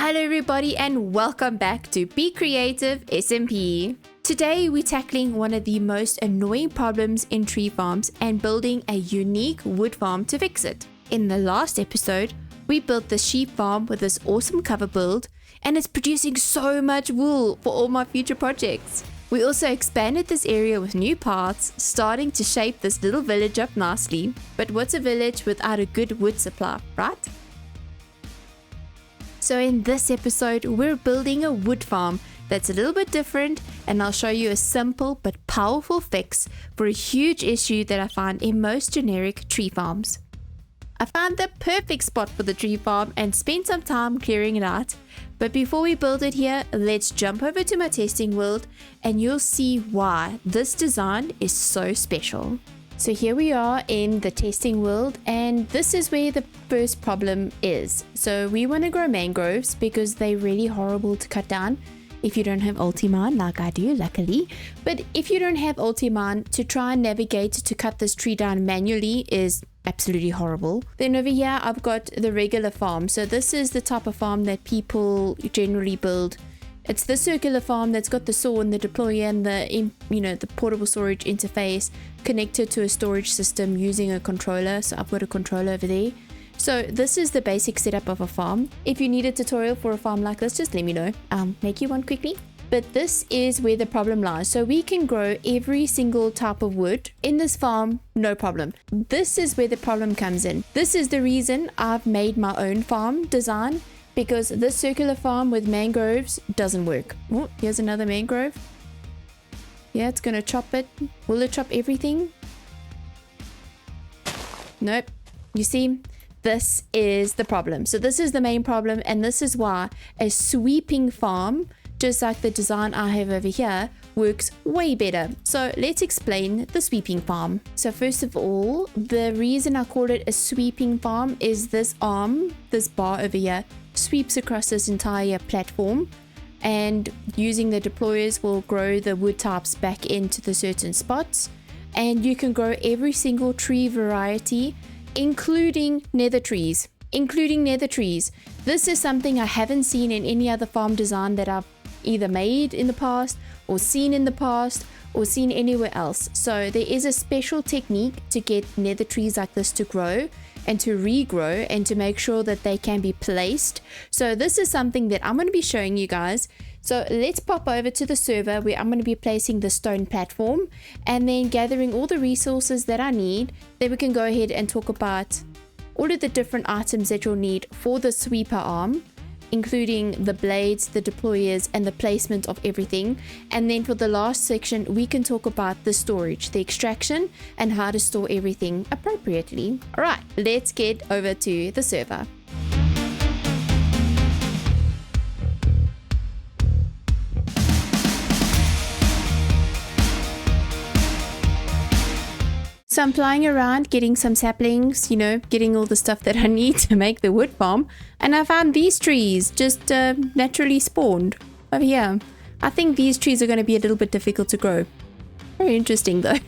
Hello everybody and welcome back to Be Creative SMP. Today we're tackling one of the most annoying problems in tree farms and building a unique wood farm to fix it. In the last episode, we built the sheep farm with this awesome cover build and it's producing so much wool for all my future projects. We also expanded this area with new paths, starting to shape this little village up nicely. But what's a village without a good wood supply, right? So in this episode, we're building a wood farm that's a little bit different, and I'll show you a simple but powerful fix for a huge issue that I find in most generic tree farms. I found the perfect spot for the tree farm and spent some time clearing it out. But before we build it here, let's jump over to my testing world and you'll see why this design is so special. So here we are in the testing world, and this is where the first problem is. So we want to grow mangroves because they're really horrible to cut down if you don't have Ultimine like I do, luckily. But if you don't have Ultimine, to try and navigate to cut this tree down manually is absolutely horrible. Then over here I've got the regular farm. So this is the type of farm that people generally build. It's the circular farm that's got the saw and the deployer and the portable storage interface connected to a storage system using a controller. So I've got a controller over there. So this is the basic setup of a farm. If you need a tutorial for a farm like this, just let me know. I'll make you one quickly. But this is where the problem lies. So we can grow every single type of wood in this farm, no problem. This is where the problem comes in. This is the reason I've made my own farm design, because this circular farm with mangroves doesn't work. Oh, here's another mangrove. Yeah, it's gonna chop it. Will it chop everything? Nope. You see, this is the problem. So this is the main problem, and this is why a sweeping farm, just like the design I have over here, works way better. So let's explain the sweeping farm. So first of all, the reason I call it a sweeping farm is this arm, this bar over here, sweeps across this entire platform, and using the deployers will grow the wood types back into the certain spots, and you can grow every single tree variety, including nether trees. This is something I haven't seen in any other farm design that I've either made in the past or seen in the past or seen anywhere else. So there is a special technique to get nether trees like this to grow and to regrow and to make sure that they can be placed. So this is something that I'm going to be showing you guys. So let's pop over to the server where I'm going to be placing the stone platform and then gathering all the resources that I need. Then we can go ahead and talk about all of the different items that you'll need for the sweeper arm, including the blades, the deployers, and the placement of everything. And then for the last section, we can talk about the storage, the extraction, and how to store everything appropriately. All right, let's get over to the server. So I'm flying around getting some saplings, getting all the stuff that I need to make the wood farm. And I found these trees just naturally spawned over here. I think these trees are going to be a little bit difficult to grow. Very interesting though.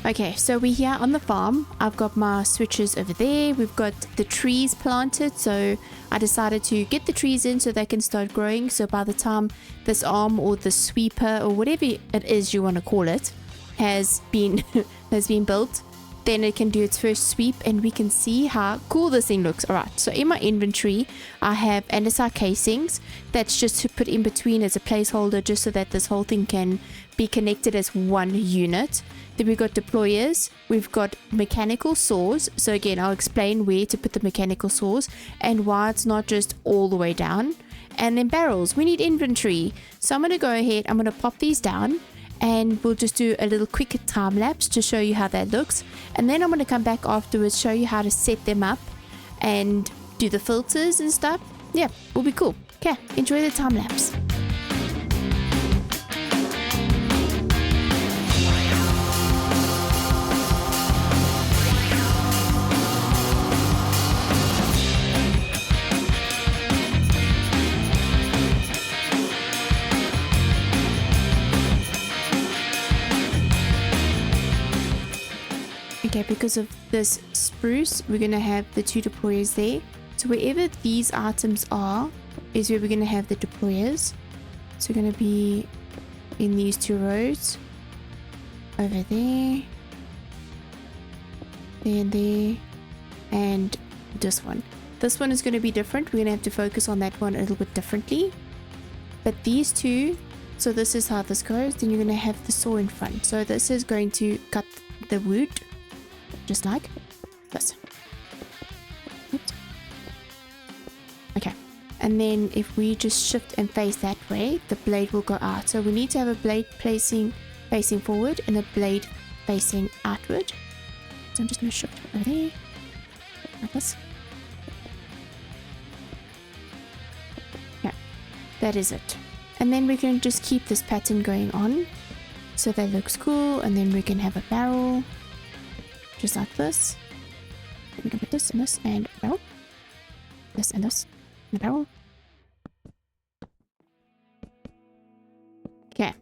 Okay, so we're here on the farm. I've got my switches over there. We've got the trees planted. So I decided to get the trees in so they can start growing. So by the time this arm or the sweeper or whatever it is you want to call it has been built, then it can do its first sweep and we can see how cool this thing looks. All right, so in my inventory, I have andesite casings. That's just to put in between as a placeholder, just so that this whole thing can be connected as one unit. Then we've got deployers, we've got mechanical saws. So again, I'll explain where to put the mechanical saws and why it's not just all the way down. And then barrels, we need inventory. So I'm going to go ahead, I'm going to pop these down and we'll just do a little quick time lapse to show you how that looks. And then I'm going to come back afterwards, show you how to set them up and do the filters and stuff. Yeah, will be cool. Okay, enjoy the time lapse. Okay, because of this spruce, we're going to have the 2 deployers there. So wherever these items are is where we're going to have the deployers. So we're going to be in these 2 rows. Over there. There. And this one. This one is going to be different. We're going to have to focus on that one a little bit differently. But these 2, so this is how this goes. Then you're going to have the saw in front. So this is going to cut the wood. Just like this. Oops. Okay. And then if we just shift and face that way, the blade will go out. So we need to have a blade facing forward and a blade facing outward. So I'm just going to shift over there. Like this. Yeah. That is it. And then we can just keep this pattern going on. So that looks cool. And then we can have a barrel. Just like this. We can put this and this and a barrel. This and this and a barrel. Okay.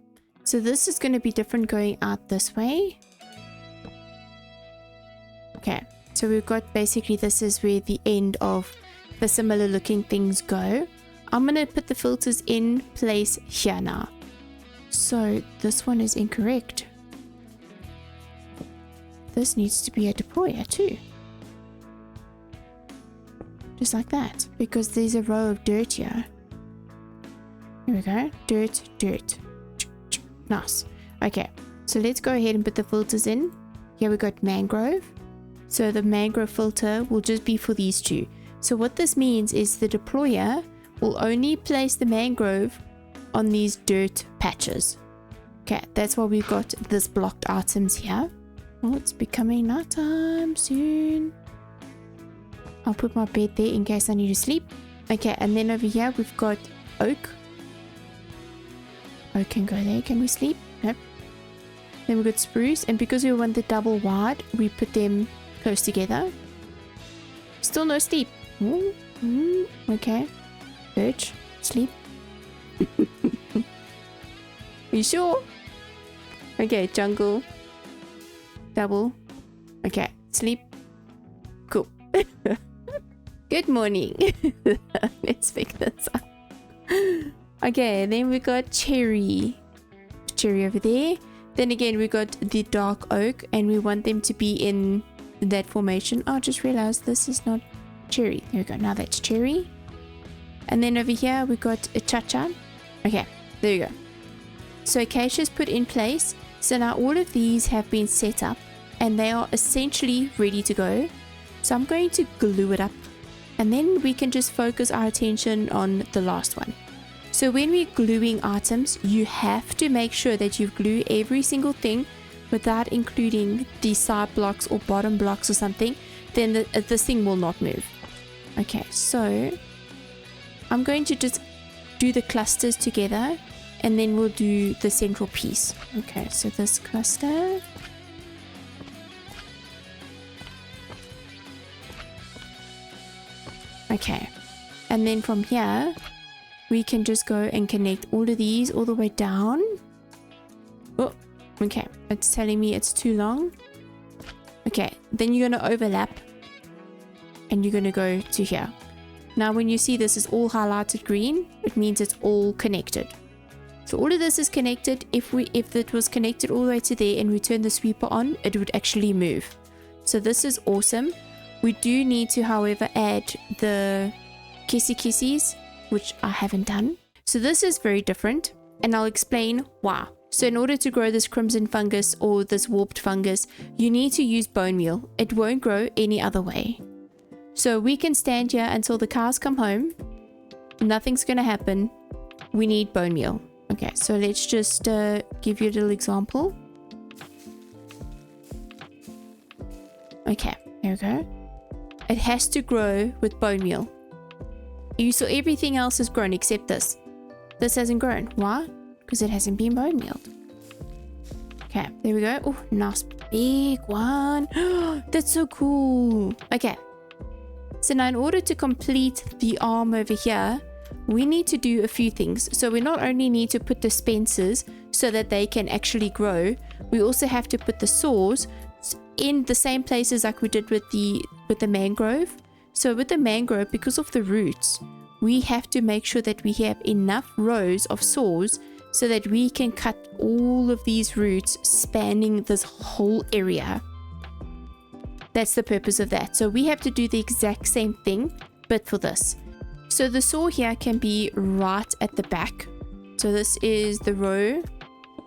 So this is going to be different going out this way. Okay. So we've got basically this is where the end of the similar looking things go. I'm going to put the filters in place here now. So this one is incorrect. This needs to be a deployer too. Just like that. Because there's a row of dirt here. Here we go. Dirt. Nice. Okay. So let's go ahead and put the filters in. Here we got mangrove. So the mangrove filter will just be for these 2. So what this means is the deployer will only place the mangrove on these dirt patches. Okay. That's why we've got this blocked items here. Oh, it's becoming night time soon. I'll put my bed there in case I need to sleep. Okay, and then over here we've got oak. Oak can go there. Can we sleep? Nope. Then we've got spruce. And because we want the double wide, we put them close together. Still no sleep. Okay. Birch, sleep. Are you sure? Okay, jungle. Double. Okay, sleep. Cool. Good morning. Let's pick this up. Okay, then we got cherry over there. Then again we got the dark oak, and we want them to be in that formation. Oh, I just realized this is not cherry. There we go. Now that's cherry. And then over here we got a cha-cha. Okay, there you go. So acacia is put in place. So now all of these have been set up and they are essentially ready to go. So I'm going to glue it up, and then we can just focus our attention on the last one. So when we're gluing items, you have to make sure that you glue every single thing without including the side blocks or bottom blocks or something. Then this thing will not move. Okay, so I'm going to just do the clusters together, and then we'll do the central piece. Okay, so this cluster. Okay, and then from here we can just go and connect all of these all the way down. Oh, okay, it's telling me it's too long. Okay, then you're going to overlap and you're going to go to here. Now when you see this is all highlighted green, it means it's all connected. So all of this is connected. If it was connected all the way to there and we turn the sweeper on, it would actually move. So this is awesome. We do need to, however, add the kissies, which I haven't done. So this is very different, and I'll explain why. So in order to grow this crimson fungus or this warped fungus, you need to use bone meal. It won't grow any other way. So we can stand here until the cows come home. Nothing's going to happen. We need bone meal. Okay, so let's just give you a little example. Okay, here we go. It has to grow with bone meal. You saw everything else has grown except this. This hasn't grown. Why? Because it hasn't been bone mealed. Okay, there we go. Oh, nice big one. That's so cool. Okay. So now in order to complete the arm over here, we need to do a few things. So we not only need to put dispensers so that they can actually grow, we also have to put the saws in the same places like we did with the mangrove. So with the mangrove, because of the roots, we have to make sure that we have enough rows of saws so that we can cut all of these roots spanning this whole area. That's the purpose of that. So we have to do the exact same thing, but for this. So the saw here can be right at the back. So this is the row.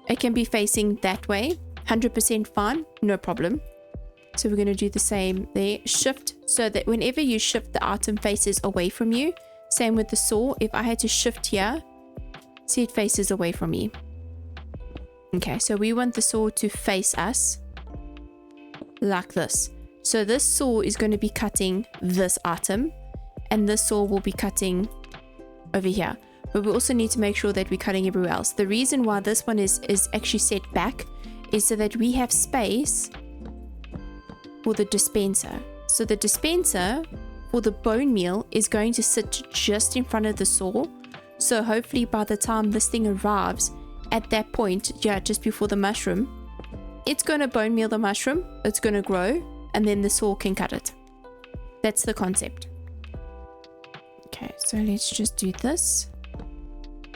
It can be facing that way. 100% fine, no problem. So we're going to do the same there. Shift, so that whenever you shift, the item faces away from you. Same with the saw. If I had to shift here, see, it faces away from me. Okay, so we want the saw to face us like this. So this saw is going to be cutting this item, and this saw will be cutting over here. But we also need to make sure that we're cutting everywhere else. The reason why this one is actually set back is so that we have space for the dispenser. So the dispenser for the bone meal is going to sit just in front of the saw. So hopefully by the time this thing arrives at that point, yeah, just before the mushroom, it's going to bone meal the mushroom, it's going to grow, and then the saw can cut it. That's the concept. Okay, so let's just do this.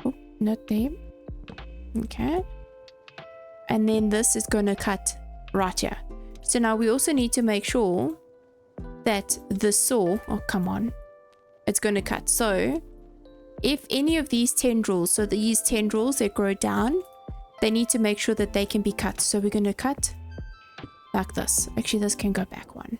Oh, not there. Okay. And then this is going to cut right here. So now we also need to make sure that the saw, oh come on, it's going to cut. So if any of these tendrils, so these tendrils that grow down, they need to make sure that they can be cut. So we're going to cut like this. Actually, this can go back one.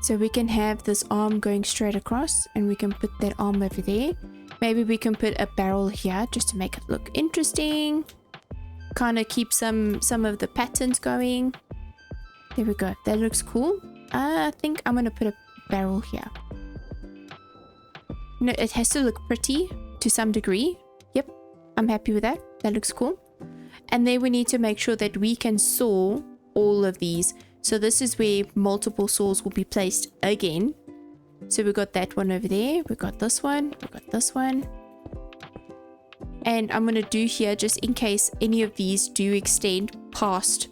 So we can have this arm going straight across, and we can put that arm over there. Maybe we can put a barrel here just to make it look interesting. Kind of keep some of the patterns going. There we go. That looks cool. I think I'm going to put a barrel here. No, it has to look pretty to some degree. Yep, I'm happy with that. That looks cool. And then we need to make sure that we can saw all of these. So this is where multiple saws will be placed again. So we got that one over there. We got this one. We got this one. And I'm going to do here, just in case any of these do extend past,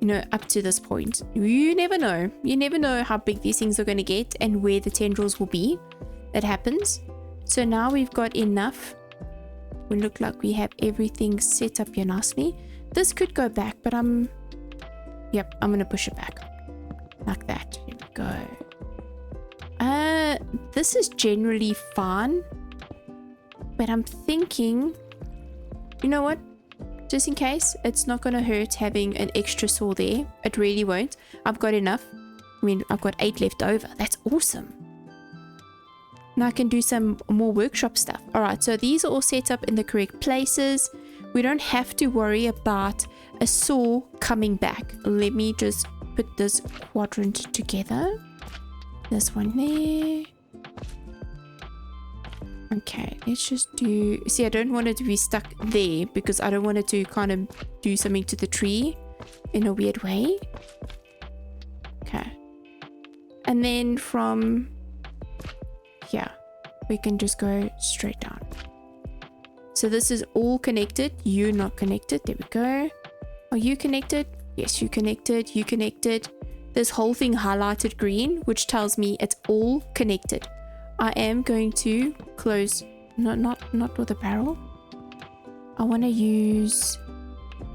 you know, up to this point. You never know. You never know how big these things are going to get and where the tendrils will be. That happens. So now we've got enough. We look like we have everything set up here nicely. This could go back, but yep, I'm going to push it back. Like that. Here we go. This is generally fine. But I'm thinking, you know what? Just in case, it's not going to hurt having an extra saw there. It really won't. I've got enough. I mean, I've got 8 left over. That's awesome. Now I can do some more workshop stuff. Alright, so these are all set up in the correct places. We don't have to worry about a saw coming back. Let me just put this quadrant together. This one there. Okay, let's just do... See, I don't want it to be stuck there because I don't want it to kind of do something to the tree in a weird way. Okay. And then from here, we can just go straight down. So this is all connected. You're not connected. There we go. Are you connected? Yes, you connected. You connected. This whole thing highlighted green, which tells me it's all connected. I am going to close, not with a barrel. I want to use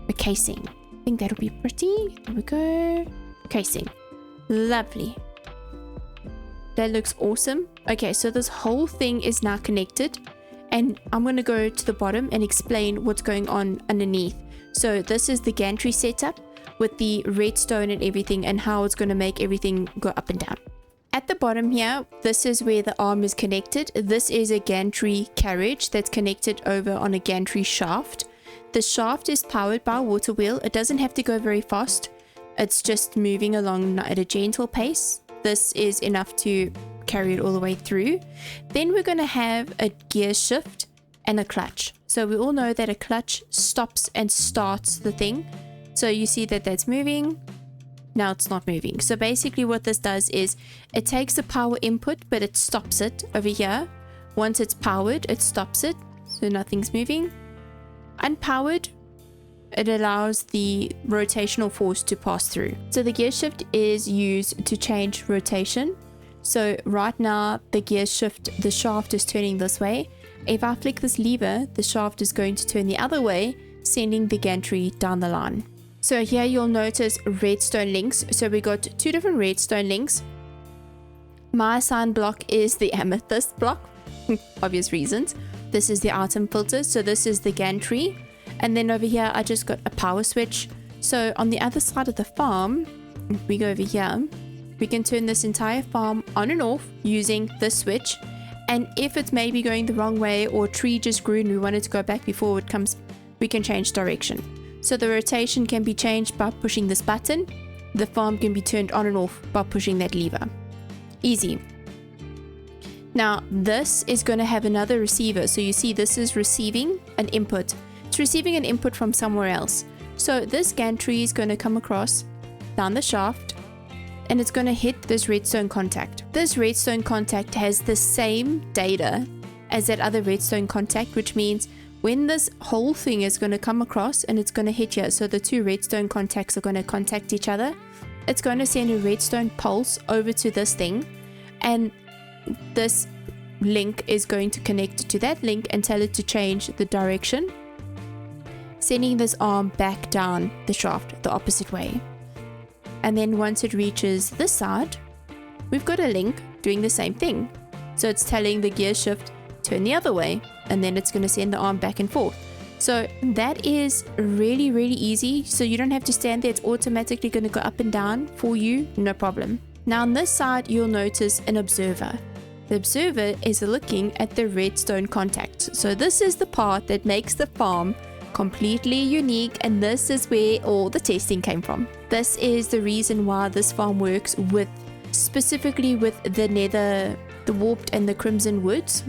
a casing. I think that'll be pretty. There we go. Casing. Lovely. That looks awesome. Okay, so this whole thing is now connected. And I'm going to go to the bottom and explain what's going on underneath. So this is the gantry setup with the redstone and everything, and how it's going to make everything go up and down. At the bottom here, this is where the arm is connected. This is a gantry carriage that's connected over on a gantry shaft. The shaft is powered by a water wheel. It doesn't have to go very fast. It's just moving along at a gentle pace. This is enough to carry it all the way through. Then we're going to have a gear shift and a clutch. So we all know that a clutch stops and starts the thing. So you see that that's moving. Now it's not moving. So basically what this does is it takes the power input, but it stops it over here. Once it's powered, it stops it. So nothing's moving. Unpowered, it allows the rotational force to pass through. So the gear shift is used to change rotation. So right now the gear shift, the shaft is turning this way. If I flick this lever, the shaft is going to turn the other way, sending the gantry down the line. So here you'll notice redstone links. So we got 2 different redstone links. My assigned block is the amethyst block, obvious reasons. This is the item filter, so this is the gantry. And then over here I just got a power switch. So on the other side of the farm, if we go over here, we can turn this entire farm on and off using this switch. And if it's maybe going the wrong way, or a tree just grew and we want it to go back before it comes, we can change direction. So the rotation can be changed by pushing this button. The farm can be turned on and off by pushing that lever. Easy. Now this is going to have another receiver. So you see this is receiving an input. It's receiving an input from somewhere else. So this gantry is going to come across down the shaft, and it's going to hit this redstone contact. This redstone contact has the same data as that other redstone contact, which means when this whole thing is going to come across and it's going to hit here, so the 2 redstone contacts are going to contact each other, it's going to send a redstone pulse over to this thing, and this link is going to connect to that link and tell it to change the direction, sending this arm back down the shaft the opposite way. And then once it reaches this side, we've got a link doing the same thing. So it's telling the gear shift turn the other way, and then it's going to send the arm back and forth. So that is really, really easy. So you don't have to stand there. It's automatically going to go up and down for you, no problem. Now on this side, you'll notice an observer. The observer is looking at the redstone contacts. So this is the part that makes the farm completely unique, and this is where all the testing came from. This is the reason why this farm works with, specifically with the nether, the warped and the crimson woods.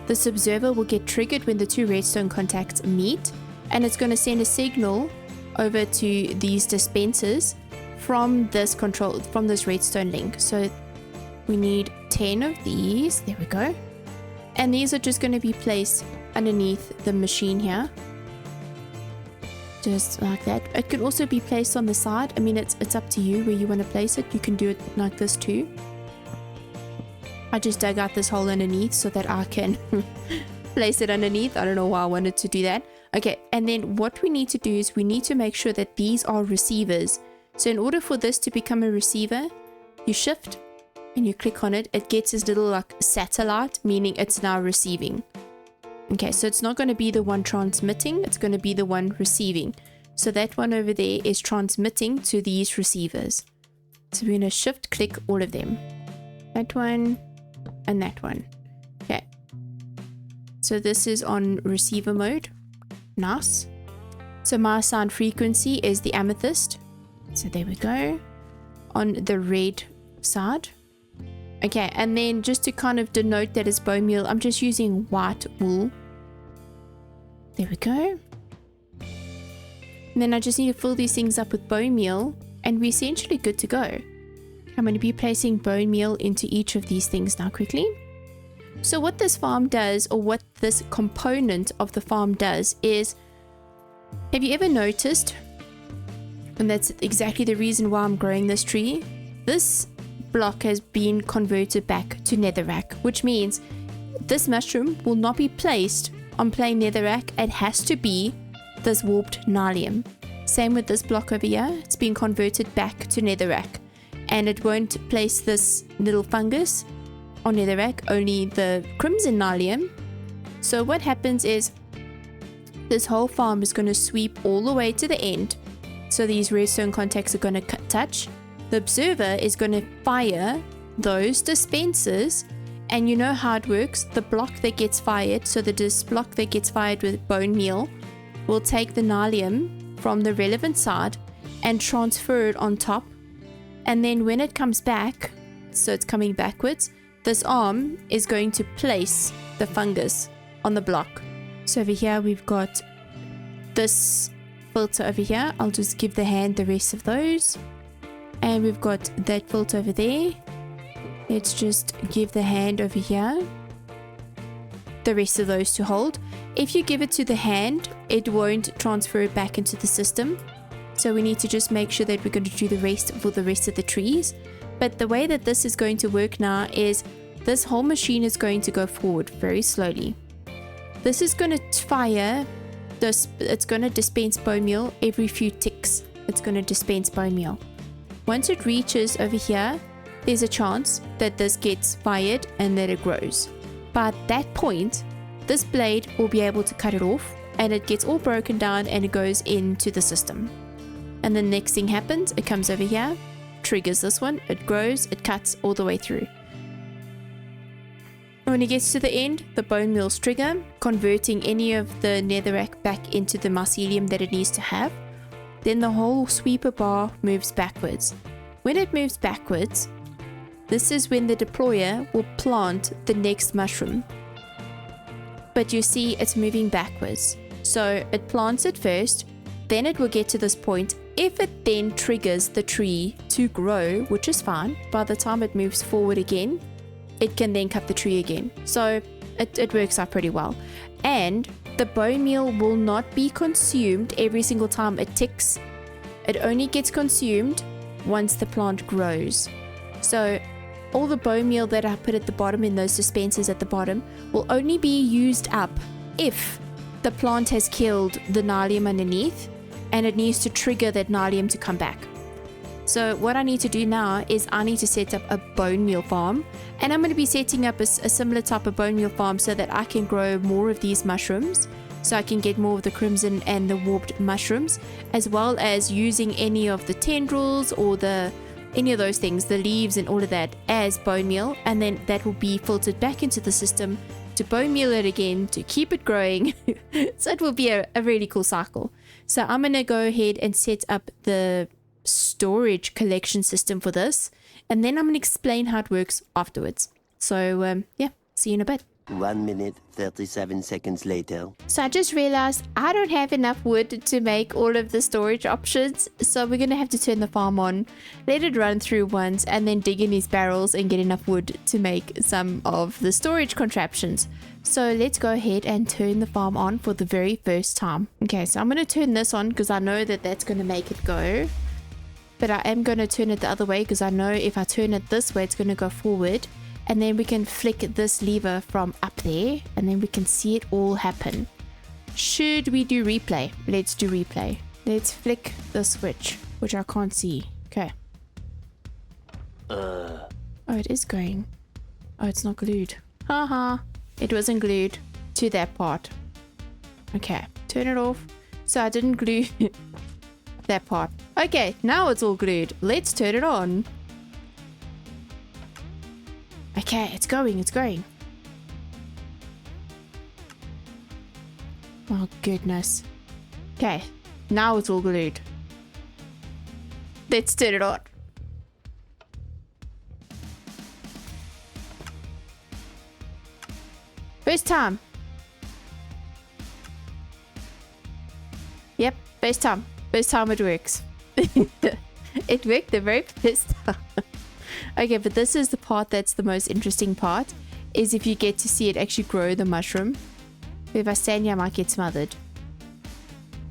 This observer will get triggered when the 2 redstone contacts meet, and it's going to send a signal over to these dispensers from this control, from this redstone link. So we need 10 of these. There we go. And these are just going to be placed underneath the machine here, just like that. It can also be placed on the side. I mean, it's up to you where you want to place it. You can do it like this too. I just dug out this hole underneath so that I can place it underneath. I don't know why I wanted to do that. Okay, and then what we need to do is we need to make sure that these are receivers. So in order for this to become a receiver, you shift and you click on it. It gets this little like satellite, meaning it's now receiving. Okay, so it's not going to be the one transmitting, it's going to be the one receiving. So that one over there is transmitting to these receivers. So we're going to shift click all of them. That one and that one. Okay. So this is on receiver mode. Nice. So my sound frequency is the amethyst. So there we go. On the red side. Okay, and then just to kind of denote that it's Bonemeal, I'm just using white wool. There we go. And then I just need to fill these things up with Bonemeal, and we're essentially good to go. I'm going to be placing Bonemeal into each of these things now quickly. So what this farm does, or what this component of the farm does, is, have you ever noticed, and that's exactly the reason why I'm growing this tree, this block has been converted back to Netherrack, which means this mushroom will not be placed on plain Netherrack. It has to be this warped nylium. Same with this block over here. It's been converted back to Netherrack, and it won't place this little fungus on Netherrack, only the crimson nylium. So what happens is this whole farm is going to sweep all the way to the end. So these redstone contacts are going to touch. The observer is going to fire those dispensers, and you know how it works. The block that gets fired, so the block that gets fired with Bonemeal will take the nylium from the relevant side and transfer it on top, and then when it comes back, so it's coming backwards, this arm is going to place the fungus on the block. So over here we've got this filter over here. I'll just give the hand the rest of those. And we've got that filter over there. Let's just give the hand over here the rest of those to hold. If you give it to the hand, it won't transfer it back into the system. So we need to just make sure that we're going to do the rest for the rest of the trees. But the way that this is going to work now is this whole machine is going to go forward very slowly. This is going to fire, it's going to dispense bone meal every few ticks. It's going to dispense bone meal. Once it reaches over here, there's a chance that this gets fired and that it grows. But at that point, this blade will be able to cut it off and it gets all broken down and it goes into the system. And the next thing happens, it comes over here, triggers this one, it grows, it cuts all the way through. When it gets to the end, the bone meal's trigger, converting any of the netherrack back into the mycelium that it needs to have. Then the whole sweeper bar moves backwards. When it moves backwards, this is when the deployer will plant the next mushroom. But you see it's moving backwards. So it plants it first, then it will get to this point. If it then triggers the tree to grow, which is fine, by the time it moves forward again, it can then cut the tree again. So it works out pretty well. And the bone meal will not be consumed every single time it ticks. It only gets consumed once the plant grows. So all the bone meal that I put at the bottom in those dispensers at the bottom will only be used up if the plant has killed the gnolium underneath and it needs to trigger that gnolium to come back. So what I need to do now is I need to set up a bone meal farm, and I'm going to be setting up a similar type of bone meal farm so that I can grow more of these mushrooms, so I can get more of the crimson and the warped mushrooms, as well as using any of the tendrils or any of those things, the leaves and all of that as bone meal, and then that will be filtered back into the system to bone meal it again to keep it growing. So it will be a really cool cycle. So I'm going to go ahead and set up the storage collection system for this, and then I'm going to explain how it works afterwards. So yeah, see you in a bit. 1 minute 37 seconds later. So I just realized I don't have enough wood to make all of the storage options, so we're going to have to turn the farm on, let it run through once, and then dig in these barrels and get enough wood to make some of the storage contraptions. So let's go ahead and turn the farm on for the very first time. Okay, so I'm going to turn this on because I know that that's going to make it go. But I am going to turn it the other way because I know if I turn it this way, it's going to go forward. And then we can flick this lever from up there and then we can see it all happen. Should we do replay? Let's do replay. Let's flick the switch, which I can't see. Okay. Oh, it is going. Oh, it's not glued. Haha. It wasn't glued to that part. Okay, turn it off. So I didn't glue that part. Okay, now it's all glued. Let's turn it on. Okay, it's going, it's going. Oh, goodness. Okay, now it's all glued. Let's turn it on. First time. Yep, first time. First time it works. It worked the very first time. Okay, but this is the part that's the most interesting part, is if you get to see it actually grow the mushroom. If I stand here, I might get smothered.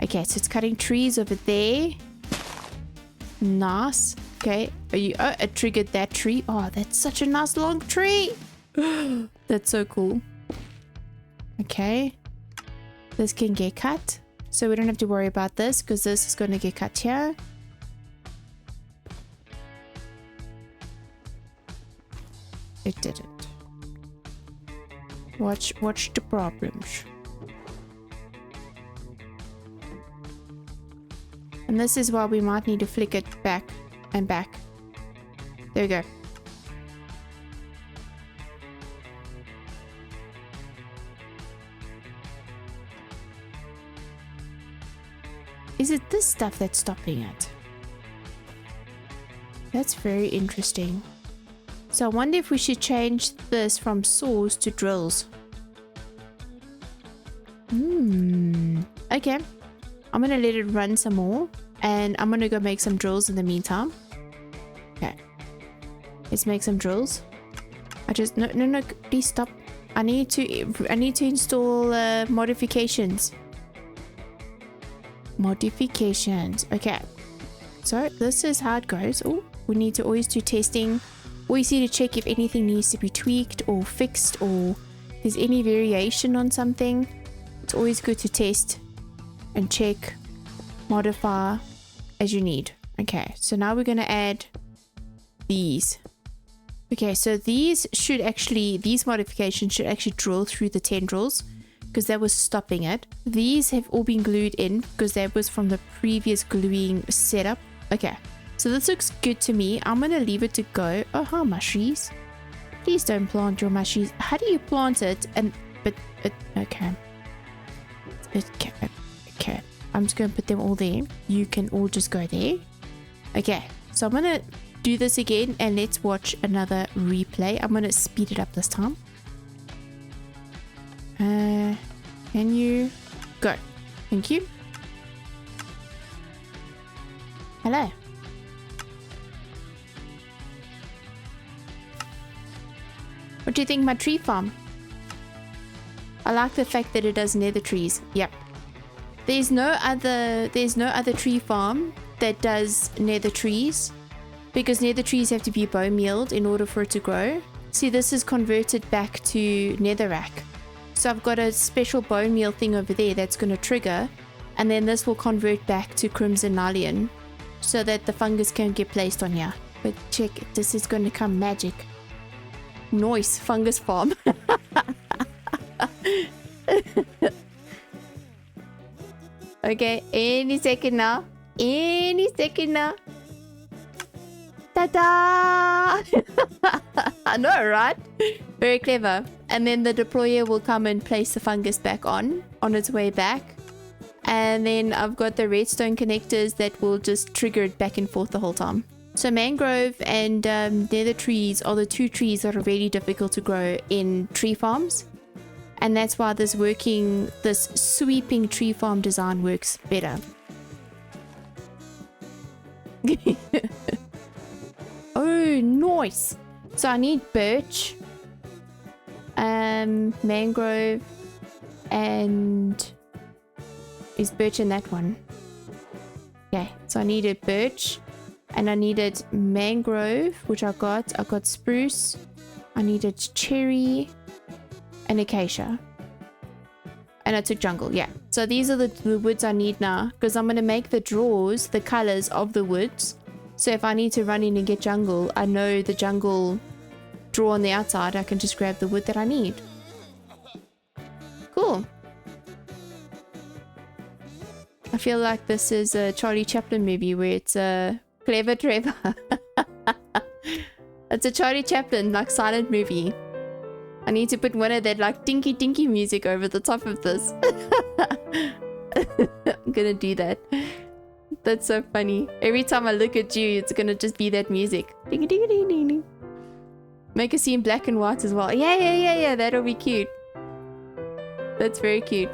Okay, so it's cutting trees over there. Nice. Okay, it triggered that tree. Oh, that's such a nice long tree. That's so cool. Okay, this can get cut, so we don't have to worry about this because this is going to get cut here. It didn't. Watch the problems. And this is why we might need to flick it back and back. There we go. Is it this stuff that's stopping it? That's very interesting. So I wonder if we should change this from saws to drills. Okay. I'm going to let it run some more. And I'm going to go make some drills in the meantime. Okay. Let's make some drills. No, please stop. I need to install modifications. Okay, so this is how it goes. Oh, we need to always do testing. Always need to check if anything needs to be tweaked or fixed, or there's any variation on something. It's always good to test and check, modify as you need. Okay, so now we're going to add these. Okay, so these modifications should actually drill through the tendrils, because that was stopping it. These have all been glued in because that was from the previous gluing setup. Okay, so this looks good to me. I'm gonna leave it to go. Oh, hi mushies. Please don't plant your mushies. How do you plant it? Okay. I'm just gonna put them all there. You can all just go there. Okay, so I'm gonna do this again and let's watch another replay. I'm gonna speed it up this time. Can you go? Thank you. Hello. What do you think of my tree farm? I like the fact that it does nether trees. Yep. There's no other tree farm that does nether trees, because nether trees have to be bonemealed in order for it to grow. See, this is converted back to Netherrack. So I've got a special bonemeal thing over there that's going to trigger, and then this will convert back to Crimson Nullion so that the fungus can get placed on here. But check, this is going to come magic. Nice fungus farm. Okay, any second now. Ta-da! I know, right? Very clever. And then the deployer will come and place the fungus back on its way back. And then I've got the redstone connectors that will just trigger it back and forth the whole time. So mangrove and nether trees are the two trees that are really difficult to grow in tree farms. And that's why this sweeping tree farm design works better. Oh, nice. So I need birch, mangrove, and is birch in that one? Okay, so I needed birch, and I needed mangrove, which I got spruce, I needed cherry, and acacia, and I took jungle. Yeah, so these are the woods I need now, because I'm going to make the drawers the colors of the woods. So if I need to run in and get jungle, I know the jungle draw on the outside. I can just grab the wood that I need. Cool. I feel like this is a Charlie Chaplin movie where it's a clever Trevor. It's a Charlie Chaplin like silent movie. I need to put one of that like dinky dinky music over the top of this. I'm gonna do that. That's so funny. Every time I look at you, it's gonna just be that music. Ding ding ding ding ding. Make it seem black and white as well. Yeah. That'll be cute. That's very cute.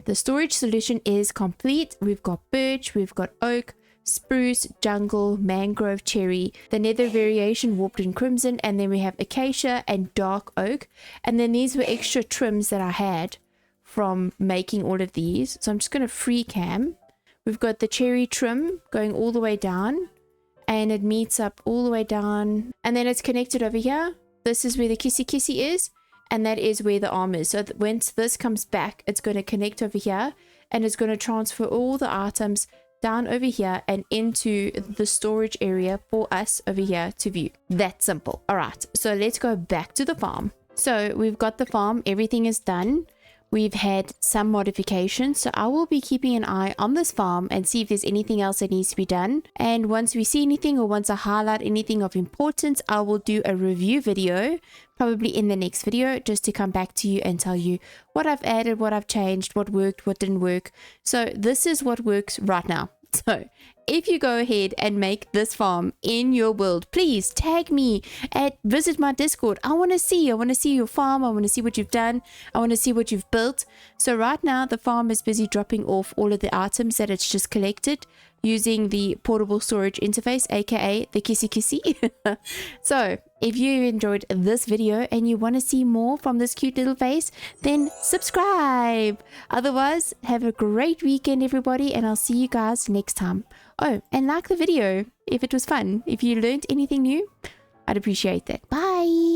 The storage solution is complete. We've got birch, we've got oak, spruce, jungle, mangrove, cherry, the nether variation warped in crimson, and then we have acacia and dark oak. And then these were extra trims that I had from making all of these. So I'm just gonna free cam. We've got the cherry trim going all the way down, and it meets up all the way down, and then it's connected over here. This is where the kissy is, and that is where the arm is. So once this comes back, it's going to connect over here, and it's going to transfer all the items down over here and into the storage area for us over here to view. That simple. All right, so let's go back to the farm. So we've got the farm, everything is done. We've had some modifications, so I will be keeping an eye on this farm and see if there's anything else that needs to be done. And once we see anything, or once I highlight anything of importance, I will do a review video, probably in the next video, just to come back to you and tell you what I've added, what I've changed, what worked, what didn't work. So this is what works right now. So if you go ahead and make this farm in your world, please tag me and visit my Discord. I want to see your farm. I want to see what you've done. I want to see what you've built. So right now the farm is busy dropping off all of the items that it's just collected. using the portable storage interface, aka the kissy kissy. So if you enjoyed this video and you want to see more from this cute little face, then subscribe. Otherwise, have a great weekend everybody, and I'll see you guys next time. Oh, and like the video if it was fun. If you learned anything new, I'd appreciate that. Bye.